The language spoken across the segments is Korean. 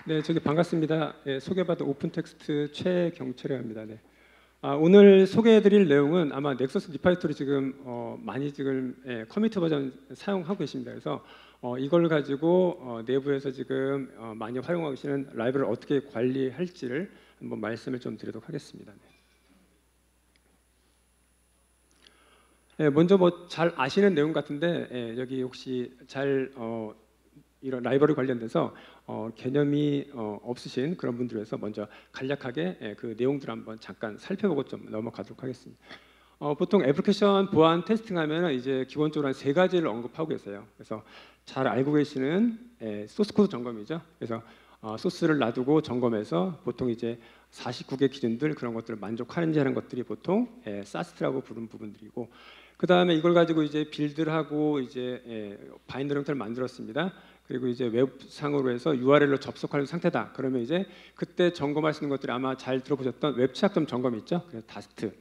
네, 저기 반갑습니다. 예, 소개받은 오픈텍스트 최경철이라고 합니다. 네. 오늘 소개해드릴 내용은 아마 넥서스 리파지토리 지금 많이 지금 커뮤니티 버전 사용하고 계십니다. 그래서 이걸 가지고 내부에서 지금 많이 활용하고 계시는 라이브러리를 어떻게 관리할지를 한번 말씀을 좀 드리도록 하겠습니다. 네. 먼저 뭐 잘 아시는 내용 같은데 여기 혹시 잘 이런 라이브러리 관련돼서 개념이 없으신 그런 분들을 위해서 먼저 간략하게 그 내용들을 한번 잠깐 살펴보고 좀 넘어가도록 하겠습니다. 보통 애플리케이션 보안 테스팅하면 이제 기본적으로 한 세 가지를 언급하고 계세요. 그래서 잘 알고 계시는 소스 코드 점검이죠. 그래서 소스를 놔두고 점검해서 보통 이제 49개 기준들 그런 것들을 만족하는지 하는 것들이 보통 사스트라고 부르는 부분들이고, 그 다음에 이걸 가지고 이제 빌드를 하고 이제 바인더 형태를 만들었습니다. 그리고 이제 웹상으로 해서 URL로 접속할 상태다. 그러면 이제 그때 점검할 수 있는 것들이 아마 잘 들어보셨던 웹 취약점 점검 있죠. 그래서 다스트.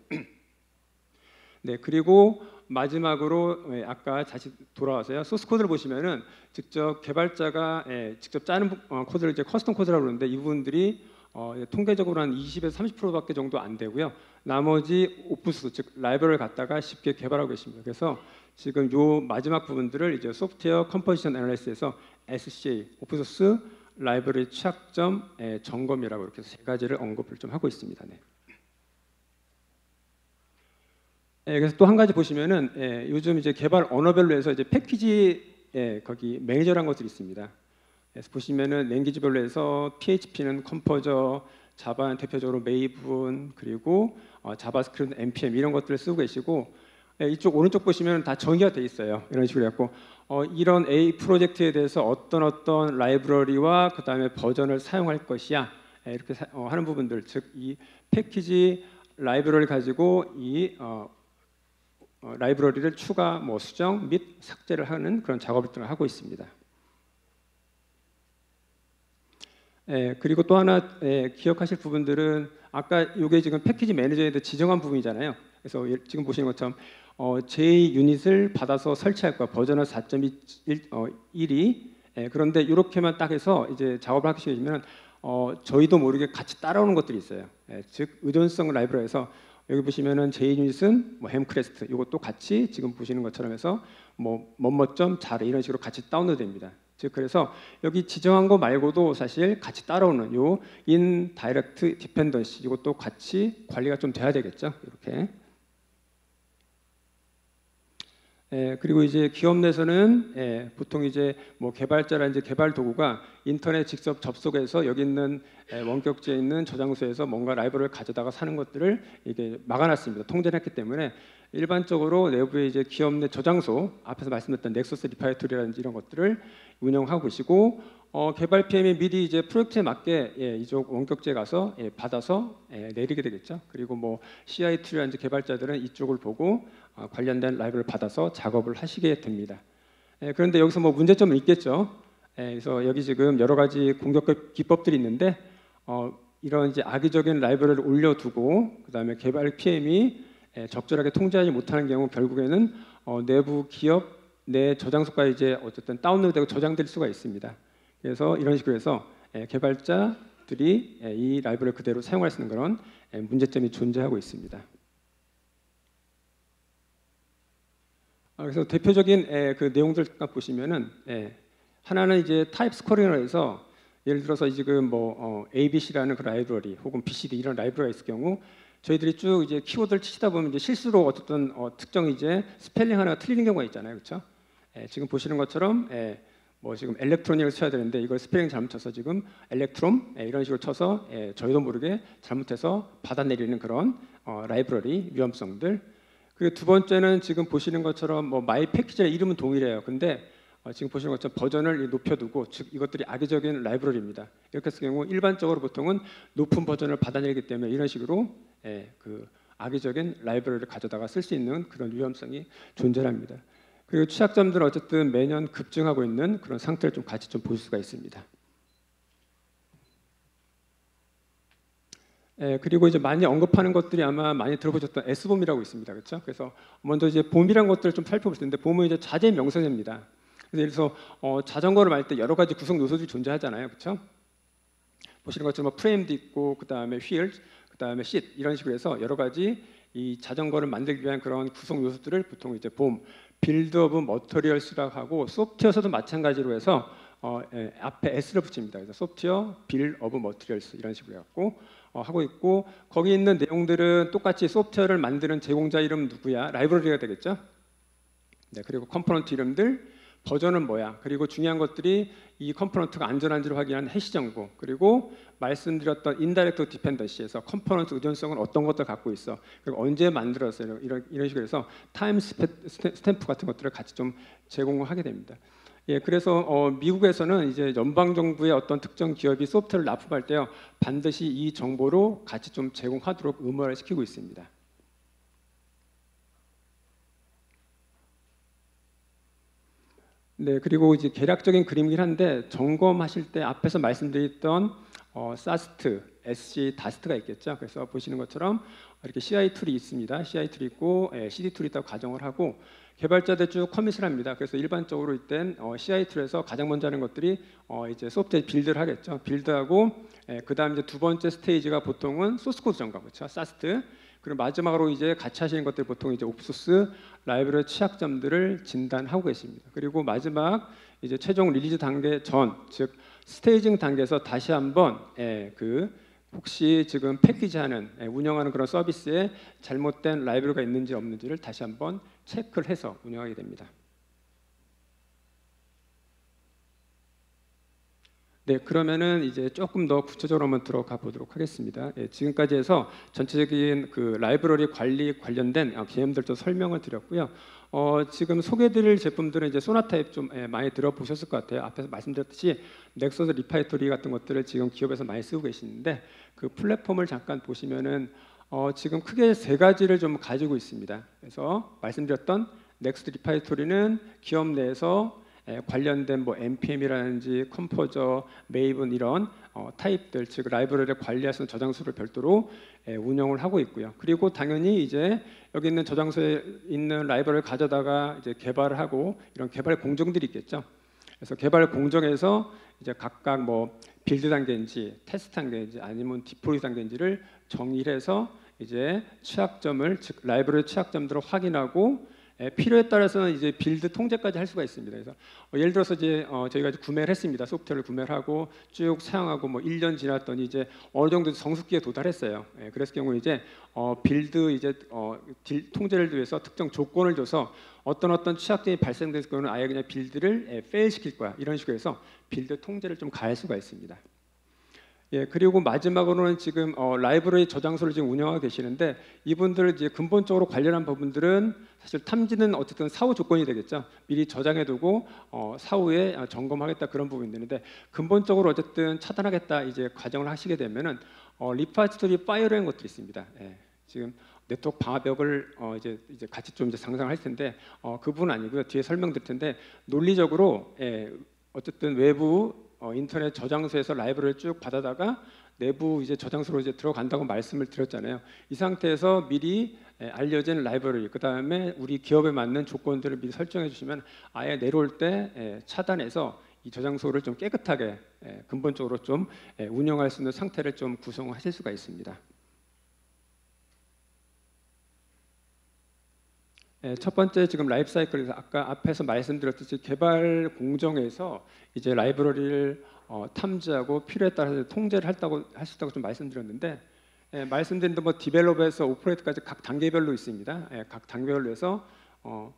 네, 그리고 마지막으로 아까 다시 돌아와서요. 소스 코드를 보시면은 직접 개발자가 직접 짜는 코드를 이제 커스텀 코드라고 그러는데 이 부분들이 통계적으로 한 20에서 30%밖에 정도 안 되고요. 나머지 오픈소스 즉 라이브러리를 갖다가 쉽게 개발하고 계십니다. 그래서 지금 요 마지막 부분들을 이제 소프트웨어 컴포지션 애널리시스에서 SCA 오픈소스 라이브러리 취약점 점검이라고 이렇게 세 가지를 언급을 좀 하고 있습니다. 네. 그래서 또 한 가지 보시면은 요즘 이제 개발 언어별로 해서 이제 패키지 거기 매니저라는 것들이 있습니다. 그래서 보시면은 랭귀지별로 해서 PHP는 컴포저, 자바는 대표적으로 메이븐, 그리고 자바스크립트, npm 이런 것들을 쓰고 계시고, 이쪽 오른쪽 보시면 다 정의가 돼 있어요. 이런 식으로 해갖고 이런 A 프로젝트에 대해서 어떤 라이브러리와 그 다음에 버전을 사용할 것이야 이렇게 하는 부분들, 즉 이 패키지 라이브러리를 가지고 이 라이브러리를 추가, 수정 및 삭제를 하는 그런 작업을 하고 있습니다. 그리고 또 하나 기억하실 부분들은 아까 이게 지금 패키지 매니저에 대해 지정한 부분이잖아요. 그래서 지금 보시는 것처럼 J 유닛을 받아서 설치할 거야. 버전은 4.1이 그런데 이렇게만 딱 해서 이제 작업을 하시면 저희도 모르게 같이 따라오는 것들이 있어요. 즉 의존성 라이브러리에서 여기 보시면은 J 유닛은 햄크레스트 이것도 같이 지금 보시는 것처럼 해서 뭐뭐점 잘 이런 식으로 같이 다운로드됩니다. 즉 그래서 여기 지정한 거 말고도 사실 같이 따라오는 요 인다이렉트 디펜던시 이것도 같이 관리가 좀 돼야 되겠죠. 이렇게. 그리고 이제 기업 내에서는 보통 이제 개발자라든지 개발 도구가 인터넷 직접 접속해서 여기 있는 원격지에 있는 저장소에서 뭔가 라이브러리를 가져다가 사는 것들을 이게 막아놨습니다. 통제를 했기 때문에 일반적으로 내부에 이제 기업 내 저장소 앞에서 말씀드렸던 넥서스 리파지토리라든지 이런 것들을 운영하고 계시고, 개발 PM이 미리 이제 프로젝트에 맞게 이쪽 원격지에 가서 받아서 내리게 되겠죠. 그리고 CI/T라든지 개발자들은 이쪽을 보고 관련된 라이브를 받아서 작업을 하시게 됩니다. 그런데 여기서 문제점은 있겠죠. 그래서 여기 지금 여러 가지 공격 기법들이 있는데 이런 이제 악의적인 라이브러리를 올려두고 그 다음에 개발 PM이 적절하게 통제하지 못하는 경우 결국에는 내부 기업 내 저장소까지 이제 어쨌든 다운로드되고 저장될 수가 있습니다. 그래서 이런 식으로 해서 개발자들이 이 라이브러리를 그대로 사용할 수 있는 그런 문제점이 존재하고 있습니다. 그래서 대표적인 그 내용들 잠깐 보시면은 하나는 이제 타입 스코어링을 해서 예를 들어서 지금 ABC라는 그 라이브러리 혹은 BCD 이런 라이브러리가 있을 경우 저희들이 쭉 이제 키워드를 치다 보면 이제 실수로 어떤 특정 이제 스펠링 하나가 틀리는 경우가 있잖아요, 그렇죠? 지금 보시는 것처럼 지금 엘렉트로닉을 쳐야 되는데 이걸 스펠링 잘못 쳐서 지금 엘렉트롬 이런 식으로 쳐서 저희도 모르게 잘못해서 받아내리는 그런 라이브러리 위험성들. 그리고 두 번째는 지금 보시는 것처럼 마이 패키지의 이름은 동일해요. 근데 지금 보시는 것처럼 버전을 높여두고 즉 이것들이 악의적인 라이브러리입니다. 이렇게 했을 경우 일반적으로 보통은 높은 버전을 받아내리기 때문에 이런 식으로 그 악의적인 라이브러리를 가져다가 쓸 수 있는 그런 위험성이 존재합니다. 그리고 취약점들은 어쨌든 매년 급증하고 있는 그런 상태를 좀 같이 좀 볼 수가 있습니다. 그리고 이제 많이 언급하는 것들이 아마 많이 들어보셨던 S봄이라고 있습니다, 그렇죠? 그래서 먼저 이제 봄이라는 것들을 좀 살펴볼 텐데 봄은 이제 자재 명사입니다. 그래서 자전거를 말 때 여러 가지 구성 요소들이 존재하잖아요, 그렇죠? 보시는 것처럼 뭐 프레임도 있고 그다음에 휠, 그다음에 쉿 이런 식으로 해서 여러 가지 이 자전거를 만들기 위한 그런 구성 요소들을 보통 이제 빌드 오브 머터리얼스라고 하고 소프트웨어에서도 마찬가지로 해서 앞에 S를 붙입니다. 그래서 소프트웨어 빌드 오브 머터리얼스 이런 식으로 해갖고 하고 있고 거기 있는 내용들은 똑같이 소프트웨어를 만드는 제공자 이름 누구야? 라이브러리가 되겠죠. 네, 그리고 컴포넌트 이름들 버전은 뭐야? 그리고 중요한 것들이 이 컴포넌트가 안전한지를 확인하는 해시 정보, 그리고 말씀드렸던 인다이렉트 디펜던시에서 컴포넌트 의존성은 어떤 것들 갖고 있어, 그리고 언제 만들었어요, 이런 식으로 해서 타임 스탬프 같은 것들을 같이 좀 제공하게 됩니다. 예, 그래서 미국에서는 이제 연방 정부의 어떤 특정 기업이 소프트웨어를 납품할 때요 반드시 이 정보로 같이 좀 제공하도록 의무화를 시키고 있습니다. 네, 그리고 이제 계략적인 그림이긴 한데 점검하실 때 앞에서 말씀드렸던 사스트, SC, 다스트가 있겠죠. 그래서 보시는 것처럼 이렇게 CI 툴이 있습니다. CI 툴이 있고 CD 툴이 있다고 가정을 하고 개발자들 쭉 커밋을 합니다. 그래서 일반적으로 이땐 CI 툴에서 가장 먼저 하는 것들이 이제 소프트웨어 빌드를 하겠죠. 빌드하고 그다음 이제 두 번째 스테이지가 보통은 소스 코드 점검, 그렇죠. 사스트. 그리고 마지막으로 이제 같이 하시는 것들 보통 이제 옵소스 라이브러리 취약점들을 진단하고 계십니다. 그리고 마지막 이제 최종 릴리즈 단계 전, 즉 스테이징 단계에서 다시 한번 혹시 지금 패키지하는 운영하는 그런 서비스에 잘못된 라이브러리가 있는지 없는지를 다시 한번 체크를 해서 운영하게 됩니다. 네, 그러면은 이제 조금 더 구체적으로 한번 들어가 보도록 하겠습니다. 지금까지 해서 전체적인 그 라이브러리 관리 관련된 개념들 좀 설명을 드렸고요. 지금 소개드릴 제품들은 이제 소나타입 좀 많이 들어보셨을 것 같아요. 앞에서 말씀드렸듯이 넥서스 리파이토리 같은 것들을 지금 기업에서 많이 쓰고 계시는데 그 플랫폼을 잠깐 보시면은 지금 크게 세 가지를 좀 가지고 있습니다. 그래서 말씀드렸던 넥서스 리파이토리는 기업 내에서 관련된 뭐 npm이라든지 컴포저, 메이븐 이런 타입들, 즉 라이브러리를 관리할 수 있는 저장소를 별도로 운영을 하고 있고요. 그리고 당연히 이제 여기 있는 저장소에 있는 라이브러리를 가져다가 이제 개발을 하고 이런 개발 공정들이 있겠죠. 그래서 개발 공정에서 이제 각각 뭐 빌드 단계인지 테스트 단계인지 아니면 디플로이 단계인지를 정의해서 이제 취약점을, 즉 라이브러리 취약점들을 확인하고 필요에 따라서는 이제 빌드 통제까지 할 수가 있습니다. 그래서 예를 들어서 이제 저희가 이제 구매를 했습니다. 소프트웨어를 구매를 하고 쭉 사용하고 뭐 1년 지났더니 이제 어느 정도 성숙기에 도달했어요. 그랬을 경우 이제 빌드 이제 통제를 위해서 특정 조건을 줘서 어떤 취약점이 발생될 경우는 아예 그냥 빌드를 페일 시킬 거야, 이런 식으로 해서 빌드 통제를 좀 가할 수가 있습니다. 예, 그리고 마지막으로는 지금 라이브러리 저장소를 지금 운영하고 계시는데 이분들 이제 근본적으로 관련한 부분들은 사실 탐지는 어쨌든 사후 조건이 되겠죠. 미리 저장해두고 사후에 점검하겠다 그런 부분이 되는데 근본적으로 어쨌든 차단하겠다 이제 과정을 하시게 되면은 리파지토리 파이어라는 것들이 있습니다. 예, 지금 네트워크 방화벽을 이제 같이 좀 이제 상상할 텐데 그 부분 아니고요. 뒤에 설명드릴 텐데 논리적으로 어쨌든 외부 인터넷 저장소에서 라이브러리를 쭉 받아다가 내부 이제 저장소로 이제 들어간다고 말씀을 드렸잖아요. 이 상태에서 미리 알려진 라이브러리, 그 다음에 우리 기업에 맞는 조건들을 미리 설정해 주시면 아예 내려올 때 차단해서 이 저장소를 좀 깨끗하게 근본적으로 좀 운영할 수 있는 상태를 좀 구성하실 수가 있습니다. 첫 번째 지금 라이프 사이클에서 아까 앞에서 말씀드렸듯이 개발 공정에서 이제 라이브러리를 탐지하고 필요에 따라서 통제를 할 수 있다고 좀 말씀드렸는데 말씀드린 뭐 디벨롭에서 오퍼레이트까지 각 단계별로 있습니다. 각 단계별로 해서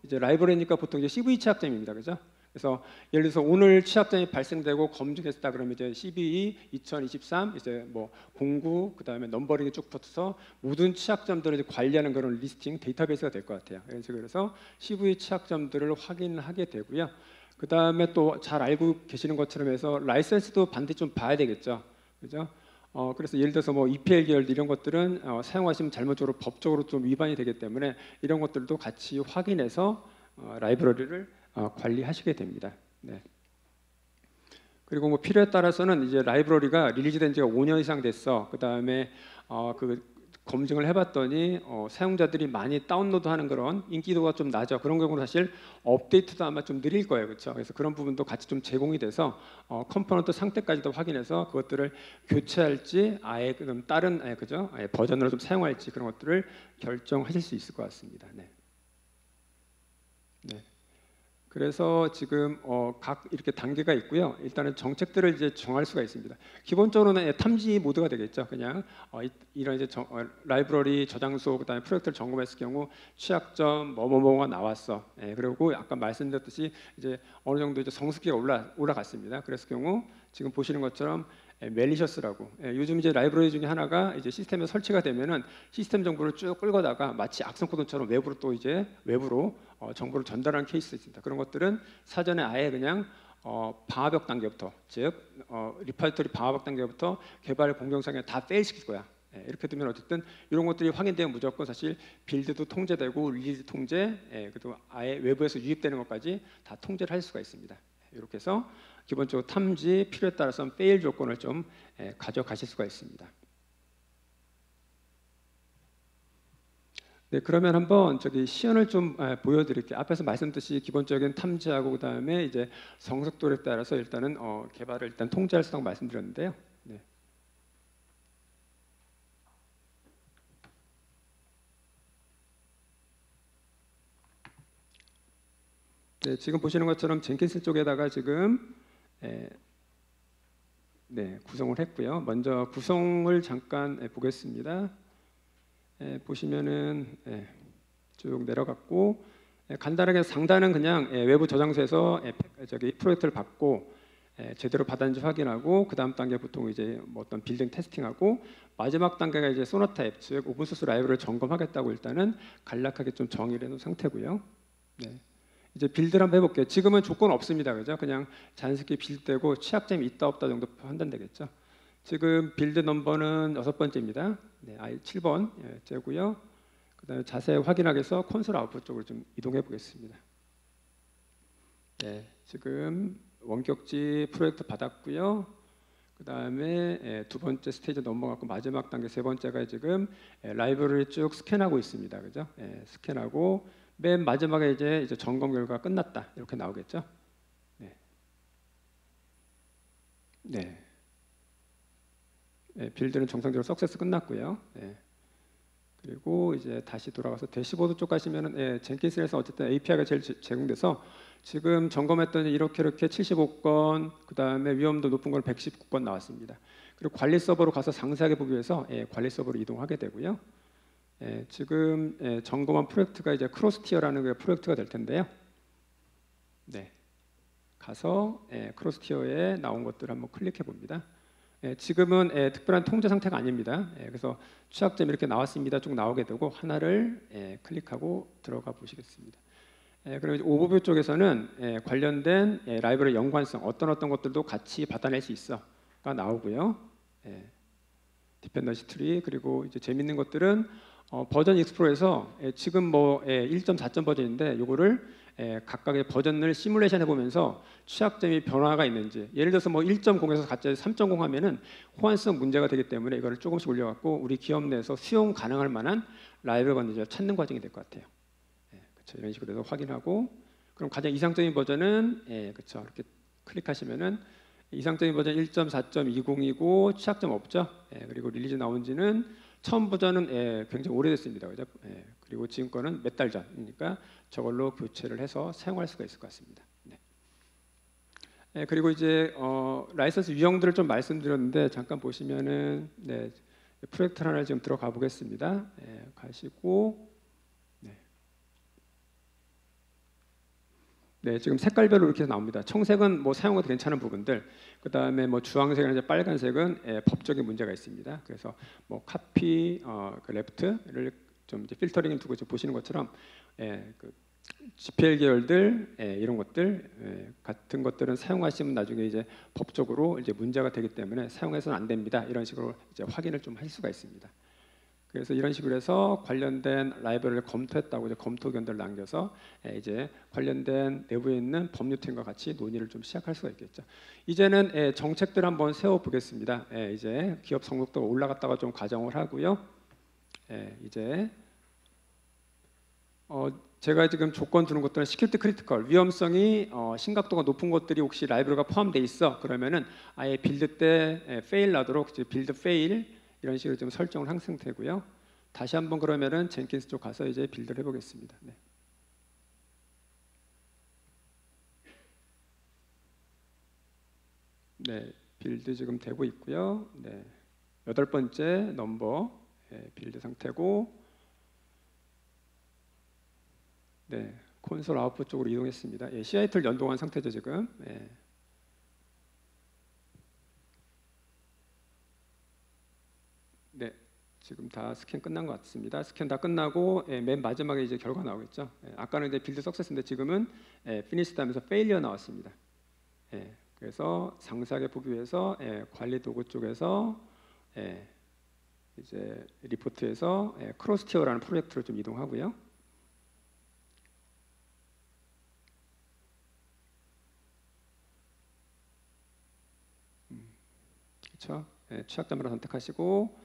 이제 라이브러리니까 보통 이제 CVE 취약점입니다, 그죠? 그래서 예를 들어서 오늘 취약점이 발생되고 검증했다 그러면 이제 CVE 2023 이제 뭐 09 그다음에 넘버링이 쭉 붙어서 모든 취약점들을 이제 관리하는 그런 리스팅 데이터베이스가 될 것 같아요. 그래서 CVE 취약점들을 확인하게 되고요. 그다음에 또 잘 알고 계시는 것처럼 해서 라이센스도 반드시 좀 봐야 되겠죠, 그죠? 그래서 예를 들어서 뭐 EPL 계열 이런 것들은 사용하시면 잘못적으로 법적으로 좀 위반이 되기 때문에 이런 것들도 같이 확인해서 라이브러리를 관리하시게 됩니다. 네. 그리고 뭐 필요에 따라서는 이제 라이브러리가 릴리즈된 지가 5년 이상 됐어. 그 다음에 검증을 해봤더니 사용자들이 많이 다운로드하는 그런 인기도가 좀 낮아. 그런 경우는 사실 업데이트도 아마 좀 느릴 거예요, 그렇죠? 그래서 그런 부분도 같이 좀 제공이 돼서 컴포넌트 상태까지도 확인해서 그것들을 교체할지 아예 그럼 다른 그죠? 아예 버전으로 좀 사용할지 그런 것들을 결정하실 수 있을 것 같습니다. 네. 네. 그래서 지금 각 이렇게 단계가 있고요. 일단은 정책들을 이제 정할 수가 있습니다. 기본적으로는 탐지 모드가 되겠죠. 그냥 이런 이제 라이브러리 저장소 그다음에 프로젝트를 점검했을 경우 취약점 뭐뭐뭐가 나왔어. 그리고 아까 말씀드렸듯이 이제 어느 정도 이제 성숙기가 올라갔습니다. 그랬을 경우 지금 보시는 것처럼 멜리셔스라고 요즘 이제 라이브러리 중에 하나가 이제 시스템에 설치가 되면은 시스템 정보를 쭉 끌고다가 마치 악성 코드처럼 외부로 또 이제 외부로 정보를 전달하는 케이스가 있습니다. 그런 것들은 사전에 아예 그냥 방화벽 단계부터 즉 리파지토리 방화벽 단계부터 개발 공정상에 다 페일시킬 거야. 이렇게 되면 어쨌든 이런 것들이 확인되면 무조건 사실 빌드도 통제되고 릴리즈 통제 그리고 아예 외부에서 유입되는 것까지 다 통제를 할 수가 있습니다. 이렇게 해서 기본적으로 탐지 필요에 따라서 페일 조건을 좀 가져가실 수가 있습니다. 네, 그러면 한번 저기 시연을 좀 보여드릴게요. 앞에서 말씀드렸듯이 기본적인 탐지하고 그 다음에 이제 성숙도에 따라서 일단은 개발을 일단 통제할 수 있다고 말씀드렸는데요. 네. 네, 지금 보시는 것처럼 젠킨스 쪽에다가 지금 네, 구성을 했고요. 먼저 구성을 잠깐 보겠습니다. 보시면은 쭉 내려갔고 간단하게 상단은 그냥 외부 저장소에서 저기 프로젝트를 받고 제대로 받았는지 확인하고 그 다음 단계 보통 이제 뭐 어떤 빌딩 테스팅하고 마지막 단계가 이제 소나타 앱 즉 오픈소스 라이브러리를 점검하겠다고 일단은 간략하게 좀 정의를 해놓은 상태고요. 네. 이제 빌드를 한번 해볼게요. 지금은 조건 없습니다, 그죠? 그냥 자연스럽게 빌드되고 취약점이 있다 없다 정도 판단되겠죠. 지금 빌드 넘버는 6번째입니다. 네, I 7번째고요. 그다음에 자세히 확인하기 위해서 콘솔 아웃풋 쪽으로 좀 이동해 보겠습니다. 네, 지금 원격지 프로젝트 받았고요. 그다음에 두 번째 스테이지 넘어갔고 마지막 단계 세 번째가 지금 라이브러리 쭉 스캔하고 있습니다, 그죠? 스캔하고 맨 마지막에 이제 점검 결과 끝났다 이렇게 나오겠죠. 네. 네. 빌드는 정상적으로 석세스 끝났고요. 그리고 이제 다시 돌아가서 대시보드 쪽 가시면은 젠킨스에서 어쨌든 API가 제일 제공돼서 지금 점검했더니 이렇게 75건 그다음에 위험도 높은 건 119건 나왔습니다. 그리고 관리 서버로 가서 상세하게 보기 위해서 관리 서버로 이동하게 되고요. 지금 점검한 프로젝트가 이제 크로스티어라는 그 프로젝트가 될 텐데요. 네, 가서 크로스티어에 나온 것들 한번 클릭해 봅니다. 지금은 특별한 통제 상태가 아닙니다. 그래서 취약점 이렇게 나왔습니다. 쭉 나오게 되고 하나를 클릭하고 들어가 보시겠습니다. 그리고 오버뷰 쪽에서는 관련된 라이브러리 연관성 어떤 것들도 같이 받아낼 수 있어가 나오고요. 디펜던시 트리 그리고 이제 재밌는 것들은 버전 익스플로러에서 지금 뭐 1.4점 버전인데 요거를 각각의 버전을 시뮬레이션 해보면서 취약점이 변화가 있는지 예를 들어서 뭐 1.0에서 갑자기 3.0 하면은 호환성 문제가 되기 때문에 이거를 조금씩 올려갖고 우리 기업 내에서 수용 가능할 만한 라이브러리 건드리를 찾는 과정이 될 것 같아요. 그렇죠. 이런 식으로 해서 확인하고 그럼 가장 이상적인 버전은 그렇죠. 이렇게 클릭하시면은 이상적인 버전 1.4.20이고 취약점 없죠. 그리고 릴리즈 나온지는 처음 버전은 굉장히 오래됐습니다. 그죠? 그리고 지금 거는 몇 달 전이니까 저걸로 교체를 해서 사용할 수가 있을 것 같습니다. 네. 그리고 이제 라이선스 유형들을 좀 말씀드렸는데 잠깐 보시면은 프로젝트 하나 지금 들어가 보겠습니다. 가시고 지금 색깔별로 이렇게 나옵니다. 청색은 뭐 사용해도 괜찮은 부분들, 그 다음에 뭐 주황색이나 이제 빨간색은 법적인 문제가 있습니다. 그래서 뭐 카피, 그 레프트를 좀 이제 필터링을 두고 보시는 것처럼 그 GPL 계열들 이런 것들 같은 것들은 사용하시면 나중에 이제 법적으로 이제 문제가 되기 때문에 사용해서는 안 됩니다. 이런 식으로 이제 확인을 좀 할 수가 있습니다. 그래서 이런 식으로 해서 관련된 라이브러리를 검토했다고 이제 검토 의견들을 남겨서 이제 관련된 내부에 있는 법률팀과 같이 논의를 좀 시작할 수가 있겠죠. 이제는 정책들 한번 세워 보겠습니다. 이제 기업 성숙도가 올라갔다가 좀 가정을 하고요. 이제 제가 지금 조건 두는 것들은 시큐리티 크리티컬, 위험성이 심각도가 높은 것들이 혹시 라이브러리가 포함되어 있어 그러면은 아예 빌드 때 페일 나도록 빌드 페일 이런 식으로 좀 설정을 항상 되고요. 다시 한번 그러면은 젠킨스 쪽 가서 이제 빌드를 해보겠습니다. 네. 네, 빌드 지금 되고 있고요. 네, 8번째 넘버 빌드 상태고, 네, 콘솔 아웃풋 쪽으로 이동했습니다. CIT를 연동한 상태죠 지금. 네, 지금 다 스캔 끝난 것 같습니다. 스캔 다 끝나고 맨 마지막에 이제 결과 나오겠죠. 아까는 이제 빌드 석세스인데 지금은 피니시드 하면서 페일리어 나왔습니다. 그래서 상세하게 보기 위해서 관리 도구 쪽에서 이제 리포트에서 크로스티어라는 프로젝트로 좀 이동하고요. 그렇죠? 취약점으로 선택하시고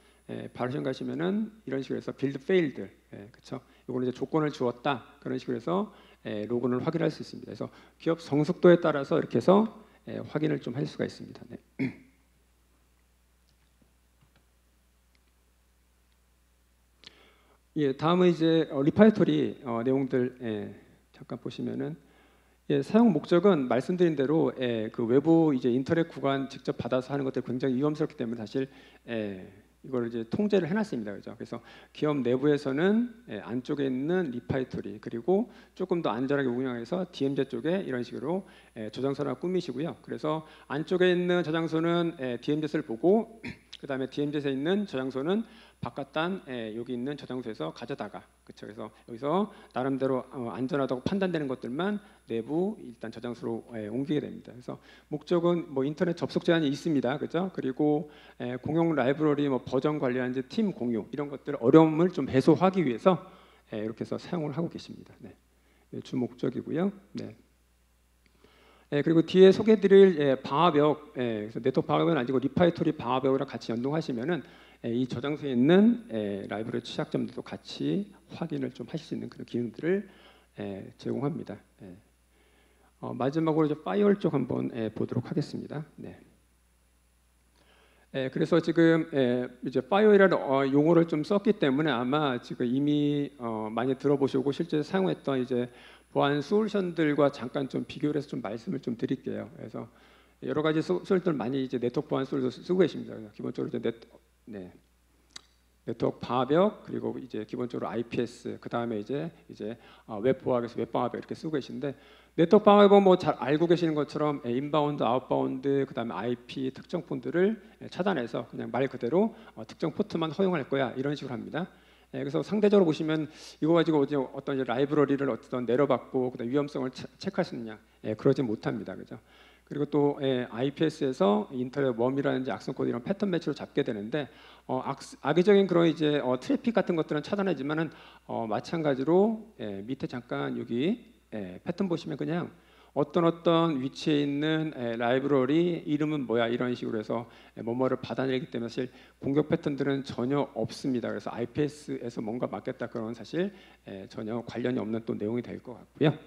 바르션 가시면은 이런 식으로 해서 빌드 페일드, 그렇죠? 이거는 이제 조건을 주었다 그런 식으로 해서 로그를 확인할 수 있습니다. 그래서 기업 성숙도에 따라서 이렇게 해서 확인을 좀 할 수가 있습니다. 네. 다음은 이제 리파이토리 내용들 잠깐 보시면은 사용 목적은 말씀드린 대로 그 외부 이제 인터넷 구간 직접 받아서 하는 것들이 굉장히 위험스럽기 때문에 사실 이걸 이제 통제를 해놨습니다. 그죠? 그래서 기업 내부에서는 안쪽에 있는 리파이토리 그리고 조금 더 안전하게 운영해서 DMZ 쪽에 이런 식으로 저장소를 꾸미시고요. 그래서 안쪽에 있는 저장소는 DMZ를 보고 그 다음에 DMZ에 있는 저장소는 바깥단 여기 있는 저장소에서 가져다가, 그렇죠? 그래서 여기서 나름대로 안전하다고 판단되는 것들만 내부 일단 저장소로 옮기게 됩니다. 그래서 목적은 뭐 인터넷 접속 제한이 있습니다, 그렇죠? 그리고 공용 라이브러리 뭐 버전 관리하는 팀 공유 이런 것들 어려움을 좀 해소하기 위해서 이렇게 해서 사용을 하고 계십니다. 네. 주 목적이고요. 네. 그리고 뒤에 소개드릴 방화벽, 그래서 네트워크 방화벽은 아니고 리파이토리 방화벽이랑 같이 연동하시면은 이 저장소에 있는 라이브러리 취약점들도 같이 확인을 좀 하실 수 있는 그런 기능들을 제공합니다. 마지막으로 이제 파이어월 쪽 한번 보도록 하겠습니다. 네. 그래서 지금 이제 파이어라는 용어를 좀 썼기 때문에 아마 지금 이미 많이 들어보시고 실제 사용했던 이제 보안 솔루션들과 잠깐 좀 비교를 해서 좀 말씀을 좀 드릴게요. 그래서 여러 가지 솔루션들 많이 이제 네트워크 보안 솔루션 쓰고 계십니다. 기본적으로 이제 네트워크 방화벽 그리고 이제 기본적으로 IPS 그 다음에 이제 웹 보안에서 웹 방화벽 이렇게 쓰고 계신데 네트워크 방화벽은 뭐 잘 알고 계시는 것처럼 인바운드, 아웃바운드 그 다음에 IP 특정 폰들을 차단해서 그냥 말 그대로 특정 포트만 허용할 거야 이런 식으로 합니다. 그래서 상대적으로 보시면 이거 가지고 어떤 이제 라이브러리를 어떤 내려받고 그다음 위험성을 체크할 수 있느냐 그러지 못합니다, 그죠? 그리고 또 IPS에서 인터넷 웜이라든지 악성 코드 이런 패턴 매치로 잡게 되는데 악의적인 그런 이제 트래픽 같은 것들은 차단하지만은 마찬가지로 밑에 잠깐 여기 패턴 보시면 그냥 어떤 위치에 있는 라이브러리 이름은 뭐야 이런 식으로 해서 뭐뭐를 받아내기 때문에 사실 공격 패턴들은 전혀 없습니다. 그래서 IPS에서 뭔가 맡겼다 그런 사실 전혀 관련이 없는 또 내용이 될 것 같고요.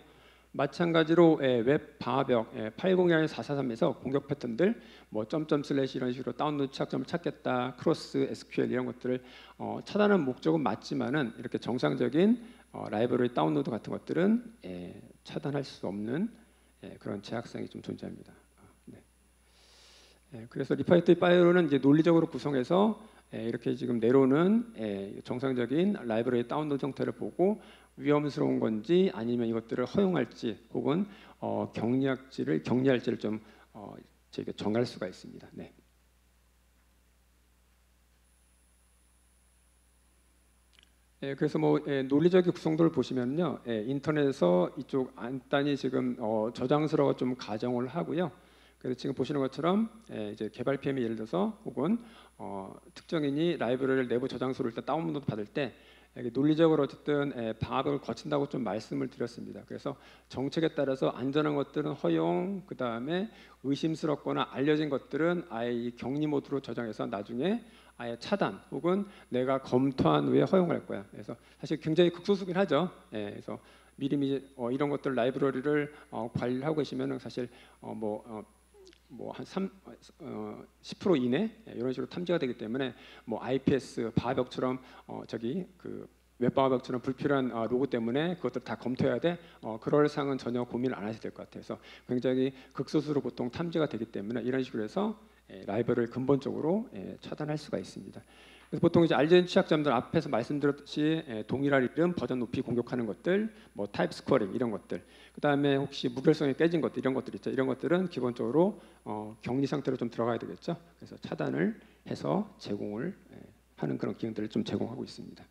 마찬가지로 웹 방화벽 802 443에서 공격 패턴들 뭐 점점 슬래시 이런 식으로 다운로드 취약점을 찾겠다 크로스 SQL 이런 것들을 차단하는 목적은 맞지만은 이렇게 정상적인 라이브러리 다운로드 같은 것들은 차단할 수 없는 그런 제약성이 좀 존재합니다. 네. 그래서 리파이토리 파이어는 이제 논리적으로 구성해서 이렇게 지금 내로는 정상적인 라이브러리 다운로드 형태를 보고 위험스러운 건지 아니면 이것들을 허용할지 혹은 격리할지를 좀 저희가 정할 수가 있습니다. 네. 그래서 뭐 논리적인 구성도를 보시면요, 인터넷에서 이쪽 안단이 지금 저장소라고 좀 가정을 하고요. 그래서 지금 보시는 것처럼 이제 개발 PM이 예를 들어서 혹은 특정인이 라이브러리를 내부 저장소를 일단 다운로드 받을 때 이게 논리적으로 어쨌든 방합을 거친다고 좀 말씀을 드렸습니다. 그래서 정책에 따라서 안전한 것들은 허용, 그 다음에 의심스럽거나 알려진 것들은 아예 이 격리 모드로 저장해서 나중에 아예 차단 혹은 내가 검토한 후에 허용할 거야. 그래서 사실 굉장히 극소수긴 하죠. 그래서 미리미리 이런 것들 라이브러리를 관리하고 계시면은 사실 뭐한 10% 이내 이런 식으로 탐지가 되기 때문에 뭐 IPS 방화벽처럼 저기 그 웹방화벽처럼 불필요한 로고 때문에 그것들 다 검토해야 돼. 그럴 상은 전혀 고민을 안 하셔도 될 것 같아요. 그래서 굉장히 극소수로 보통 탐지가 되기 때문에 이런 식으로 해서 라이브러리를 근본적으로 차단할 수가 있습니다. 그래서 보통 이제 알려진 취약점들 앞에서 말씀드렸듯이 동일한 이름, 버전 높이 공격하는 것들, 뭐 타입 스코어링 이런 것들, 그 다음에 혹시 무결성이 깨진 것들 이런 것들 있죠. 이런 것들은 기본적으로 격리 상태로 좀 들어가야 되겠죠. 그래서 차단을 해서 제공을 하는 그런 기능들을 좀 제공하고 있습니다.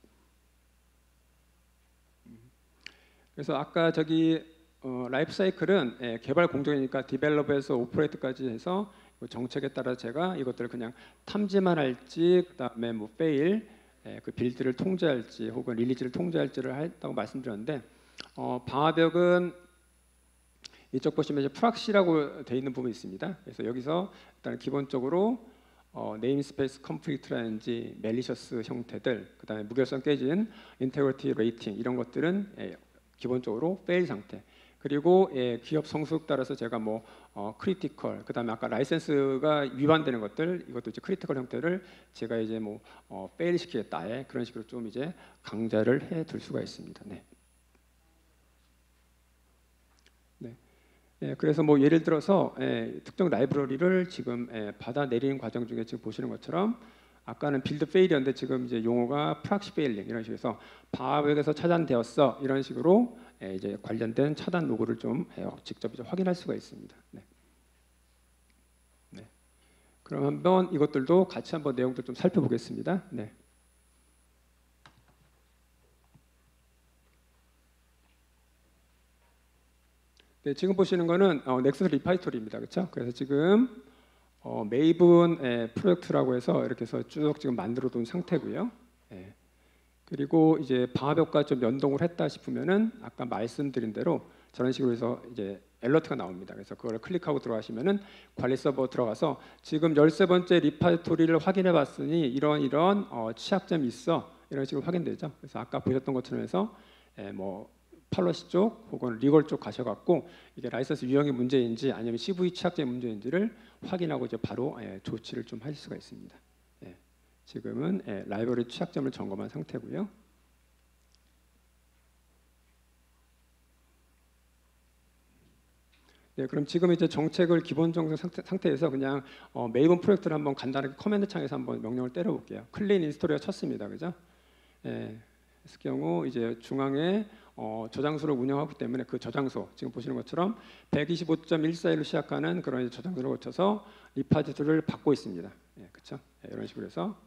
그래서 아까 저기 라이프 사이클은 개발 공정이니까 디벨롭에서 오퍼레이트까지 해서 정책에 따라 제가 이것들을 그냥 탐지만 할지 그다음에 뭐 페일 그 빌드를 통제할지 혹은 릴리즈를 통제할지를 했다고 말씀드렸는데 방화벽은 이쪽 보시면 이제 프락시라고 되어 있는 부분이 있습니다. 그래서 여기서 일단 기본적으로 네임스페이스 컴플리트라든지 멜리셔스 형태들 그다음에 무결성 깨진 인테그리티 레이팅 이런 것들은 기본적으로 페일 상태. 그리고 기업 성숙 따라서 제가 뭐 크리티컬 그다음에 아까 라이센스가 위반되는 것들 이것도 이제 크리티컬 형태를 제가 이제 뭐 페일 시키겠다 그런 식으로 좀 이제 강좌를 해둘 수가 있습니다. 네. 그래서 뭐 예를 들어서 특정 라이브러리를 지금 받아내리는 과정 중에 지금 보시는 것처럼 아까는 빌드 페일이었는데 지금 이제 용어가 프락시 페일링 이런 식으로 해서 방화벽에서 차단되었어 이런 식으로 이제 관련된 차단 로고를 좀 직접 이제 확인할 수가 있습니다. 네. 네. 그럼 한번 이것들도 같이 한번 내용들 좀 살펴보겠습니다. 네. 네, 지금 보시는 거는 넥서스 리파이토리입니다. 그렇죠? 그래서 지금 메이븐 프로젝트라고 해서 이렇게 해서 쭉 지금 만들어 둔 상태고요. 그리고 이제 방화벽과 좀 연동을 했다 싶으면은 아까 말씀드린 대로 저런 식으로 해서 이제 알러트가 나옵니다. 그래서 그걸 클릭하고 들어가시면은 관리 서버 들어가서 지금 13번째 리파이토리를 확인해 봤으니 이런 취약점이 있어. 이런 식으로 확인되죠. 그래서 아까 보셨던 것처럼 해서 뭐 팔러시 쪽 혹은 리걸 쪽 가셔갖고 이게 라이선스 유형의 문제인지 아니면 CV 취약점의 문제인지를 확인하고 이제 바로 조치를 좀 할 수가 있습니다. 지금은 라이브러리 취약점을 점검한 상태고요. 네, 그럼 지금 이제 정책을 기본적인 상태에서 그냥 메이븐 프로젝트를 한번 간단하게 커맨드 창에서 한번 명령을 때려볼게요. 클린 인스톨이가 쳤습니다, 그죠? 했을 경우 이제 중앙에 저장소를 운영하기 때문에 그 저장소 지금 보시는 것처럼 125.14로 시작하는 그런 저장소를 거쳐서 리파지토리를 받고 있습니다. 그렇죠? 이런 식으로 해서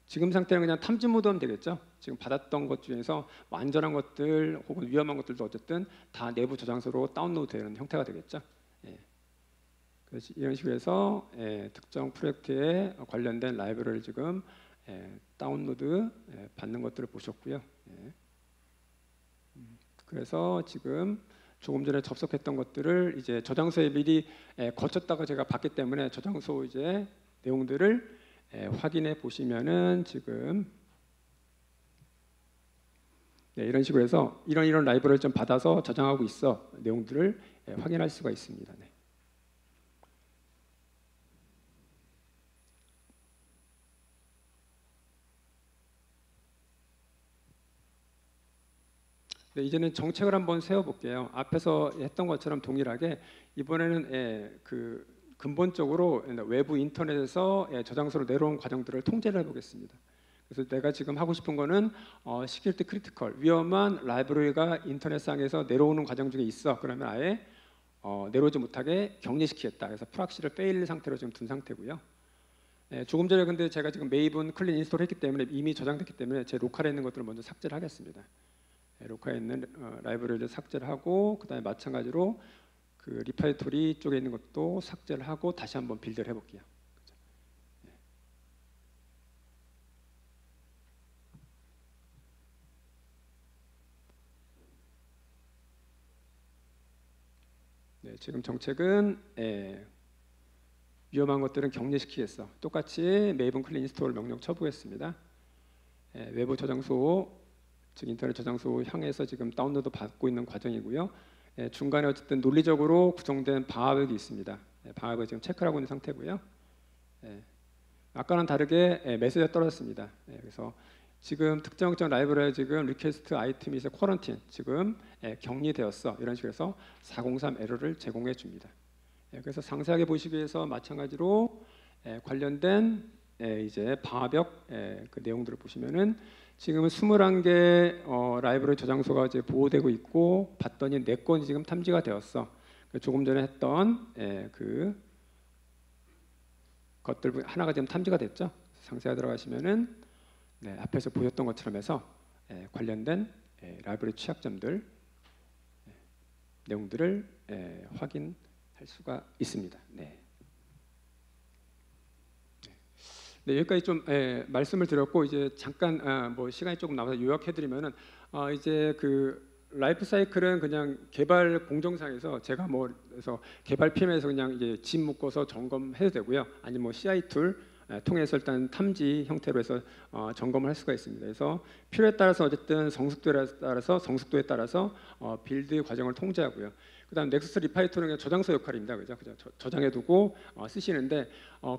지금 상태는 그냥 탐지 모드하면 되겠죠. 지금 받았던 것 중에서 안전한 것들 혹은 위험한 것들도 어쨌든 다 내부 저장소로 다운로드되는 형태가 되겠죠. 그래서 이런 식으로 해서 특정 프로젝트에 관련된 라이브러리를 지금 다운로드 받는 것들을 보셨고요. 그래서 지금 조금 전에 접속했던 것들을 이제 저장소에 미리 거쳤다가 제가 봤기 때문에 저장소 이제 내용들을 확인해 보시면은 지금 이런 식으로 해서 이런 라이브러리를 좀 받아서 저장하고 있어 내용들을 확인할 수가 있습니다. 네, 이제는 정책을 한번 세워볼게요. 앞에서 했던 것처럼 동일하게 이번에는 그 근본적으로 외부 인터넷에서 저장소로 내려온 과정들을 통제를 해보겠습니다. 그래서 내가 지금 하고 싶은 거는 시큐리티 크리티컬 위험한 라이브러리가 인터넷상에서 내려오는 과정 중에 있어. 그러면 아예 내려오지 못하게 격리시키겠다. 그래서 프락시를 페일 상태로 지금 둔 상태고요. 조금 전에 근데 제가 지금 메이븐 클린 인스톨 했기 때문에 이미 저장됐기 때문에 제 로컬에 있는 것들을 먼저 삭제를 하겠습니다. 로컬에 있는 라이브러리를 삭제를 하고 그다음에 마찬가지로 그 리파지토리 쪽에 있는 것도 삭제를 하고 다시 한번 빌드를 해볼게요. 지금 정책은 위험한 것들은 격리시키겠어. 똑같이 메이븐 클린 인스톨 명령 처부했습니다. 외부 저장소, 즉 인터넷 저장소 향해서 지금 다운로드 받고 있는 과정이고요. 중간에 어쨌든 논리적으로 구성된 방화벽이 있습니다. 방화벽 지금 체크를 하고 있는 상태고요. 아까는 다르게 메시지가 떨어졌습니다. 그래서 지금 특정 라이브러리에 지금 리퀘스트 아이템이 이제 쿼런틴 지금 격리되었어 이런 식으로 해서 403 에러를 제공해 줍니다. 그래서 상세하게 보시기 위해서 마찬가지로 관련된 이제 방화벽 그 내용들을 보시면은 지금은 21개 라이브러리 저장소가 이제 보호되고 있고 봤더니 4건이 지금 탐지가 되었어. 조금 전에 했던 그 것들 하나가 지금 탐지가 됐죠. 상세하게 들어가시면은 앞에서 보셨던 것처럼 해서 관련된 라이브러리 취약점들 내용들을 확인할 수가 있습니다. 여기까지 좀 말씀을 드렸고 이제 잠깐 뭐 시간이 조금 남아서 요약해드리면은 이제 그 라이프 사이클은 그냥 개발 공정상에서 제가 뭐 그래서 개발 PM에서 그냥 이제 집 묶어서 점검해도 되고요. 아니면 뭐 CI 툴 통해서 일단 탐지 형태로 해서 점검을 할 수가 있습니다. 그래서 필요에 따라서 어쨌든 성숙도에 따라서 빌드 과정을 통제하고요. 그다음 넥서스 리파이토는 저장소 역할입니다. 그죠? 저장해두고 쓰시는데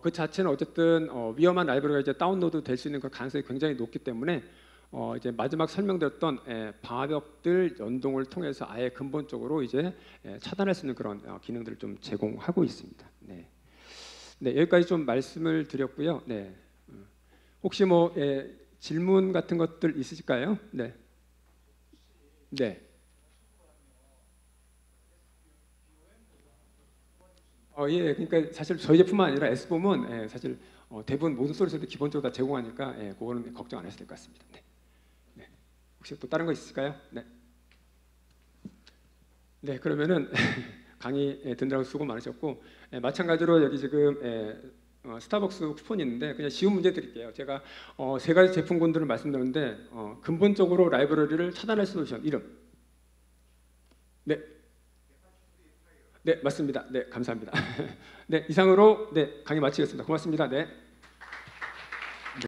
그 자체는 어쨌든 위험한 라이브러리가 이제 다운로드 될 수 있는 그 가능성이 굉장히 높기 때문에 이제 마지막 설명드렸던 방화벽들 연동을 통해서 아예 근본적으로 이제 차단할 수 있는 그런 기능들을 좀 제공하고 있습니다. 여기까지 좀 말씀을 드렸고요. 혹시 뭐 질문 같은 것들 있으실까요? 네. 그러니까 사실 저희 제품만 아니라 S봄은 사실 대부분 모든 솔루션들 기본적으로 다 제공하니까 그거는 걱정 안 하셔도 될 것 같습니다. 혹시 또 다른 거 있을까요? 그러면은 강의 듣느라고 수고 많으셨고 마찬가지로 여기 지금 스타벅스 쿠폰이 있는데 그냥 쉬운 문제 드릴게요. 제가 세 가지 제품군들을 말씀드렸는데 근본적으로 라이브러리를 차단할 솔루션 이름. 맞습니다. 감사합니다. 이상으로 강의 마치겠습니다. 고맙습니다.